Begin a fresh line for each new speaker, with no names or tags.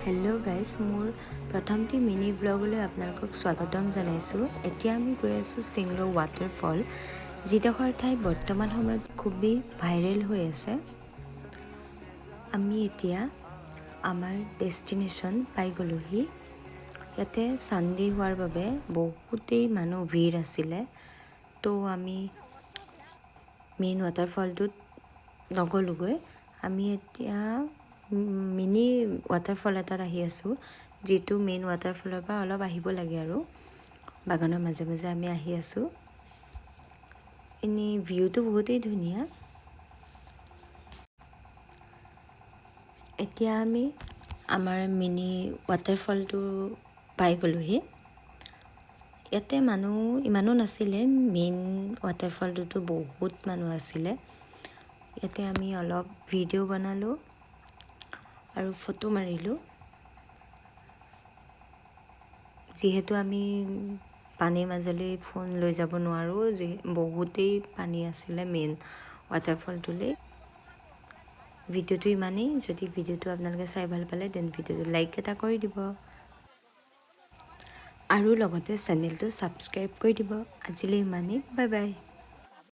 Hello' guys, মোৰ প্ৰথমটি mini ব্লগলৈ আপোনালোকক স্বাগতম জনাইছোঁ। এতিয়া আমি গৈ আছোঁ চিংলো ৱাটাৰফল, যিডোখৰ ঠাই বৰ্তমান সময়ত খুবেই ভাইৰেল হৈ আছে। আমি এতিয়া আমাৰ ডেষ্টিনেশ্যন পাই গ'লোহি। ইয়াতে ছানডে হোৱাৰ বাবে বহুতেই মানুহ ভিৰ আছিলে, তো আমি মেইন ৱাটাৰফলটোত নগ'লোগৈ। আমি এতিয়া মিনি ৱাটাৰফল এটাত আহি আছোঁ, যিটো মেইন ৱাটাৰফলৰ পৰা অলপ আহিব লাগে আৰু বাগানৰ মাজে মাজে আমি আহি আছোঁ। এনেই ভিউটো বহুতেই ধুনীয়া। এতিয়া আমি আমাৰ মিনি ৱাটাৰফলটো পাই গ'লোহি। ইয়াতে মানুহ ইমানো নাছিলে, মেইন ৱাটাৰফলটোতো বহুত মানুহ আছিলে। ইয়াতে আমি অলপ ভিডিঅ' বনালোঁ আৰু ফটো মাৰিলোঁ। যিহেতু আমি পানীৰ মাজলৈ ফোন লৈ যাব নোৱাৰোঁ, বহুতেই পানী আছিলে মেইন ৱাটাৰফলটোলৈ। ভিডিঅ'টো ইমানেই। যদি ভিডিঅ'টো আপোনালোকে চাই ভাল পালে দেন ভিডিঅ'টো লাইক এটা কৰি দিব আৰু লগতে চেনেলটো ছাবস্ক্ৰাইব কৰি দিব। আজিলৈ ইমানেই, বাই বাই।